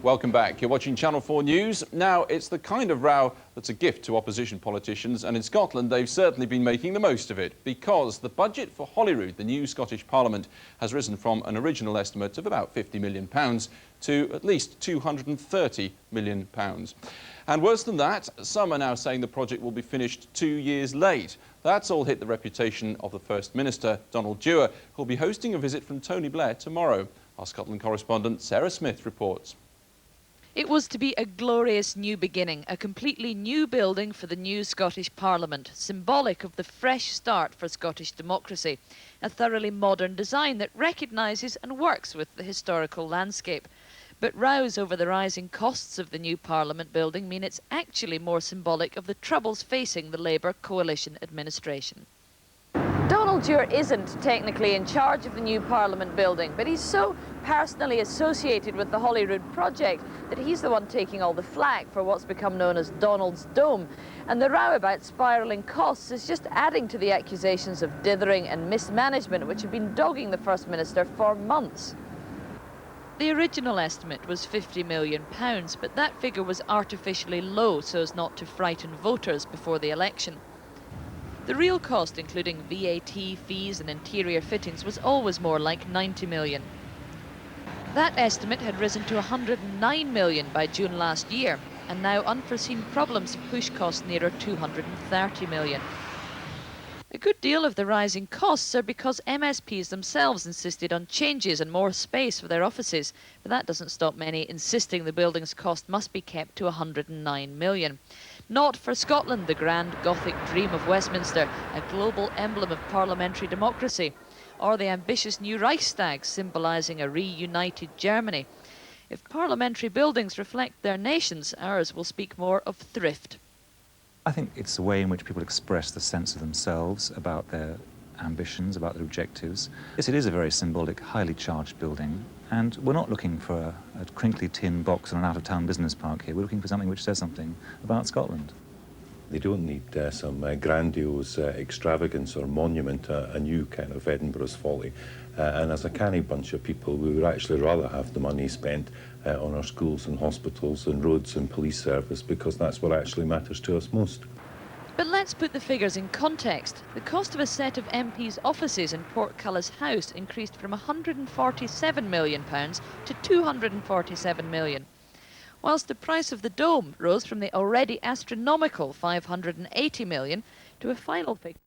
Welcome back. You're watching Channel 4 News. Now, it's the kind of row that's a gift to opposition politicians, and in Scotland they've certainly been making the most of it, because the budget for Holyrood, the new Scottish Parliament, has risen from an original estimate of about £50 million to at least £230 million. And worse than that, some are now saying the project will be finished 2 years late. That's all hit the reputation of the First Minister, Donald Dewar, who'll be hosting a visit from Tony Blair tomorrow. Our Scotland correspondent Sarah Smith reports. It was to be a glorious new beginning, a completely new building for the new Scottish Parliament, symbolic of the fresh start for Scottish democracy, a thoroughly modern design that recognises and works with the historical landscape. But rows over the rising costs of the new Parliament building mean it's actually more symbolic of the troubles facing the Labour coalition administration. Donald Dewar isn't technically in charge of the new Parliament building, but he's so personally associated with the Holyrood project that he's the one taking all the flack for what's become known as Donald's Dome. And the row about spiralling costs is just adding to the accusations of dithering and mismanagement which have been dogging the First Minister for months. The original estimate was £50 million, but that figure was artificially low so as not to frighten voters before the election. The real cost, including VAT, fees and interior fittings, was always more like £90 million. That estimate had risen to £109 million by June last year, and now unforeseen problems have pushed costs nearer £230 million. A good deal of the rising costs are because MSPs themselves insisted on changes and more space for their offices, but that doesn't stop many insisting the building's cost must be kept to £109 million. Not for Scotland, the grand Gothic dream of Westminster, a global emblem of parliamentary democracy, or the ambitious new Reichstag symbolising a reunited Germany. If parliamentary buildings reflect their nations, ours will speak more of thrift. I think it's the way in which people express the sense of themselves, about their ambitions, about their objectives. Yes, it is a very symbolic, highly charged building, and we're not looking for a crinkly tin box in an out-of-town business park here. We're looking for something which says something about Scotland. They don't need some grandiose extravagance or monument, a new kind of Edinburgh's folly. And as a canny bunch of people, we would actually rather have the money spent on our schools and hospitals and roads and police service, because that's what actually matters to us most. But let's put the figures in context. The cost of a set of MPs' offices in Portcullis House increased from £147 million to £247 million. Whilst the price of the Dome rose from the already astronomical £580 million to a final figure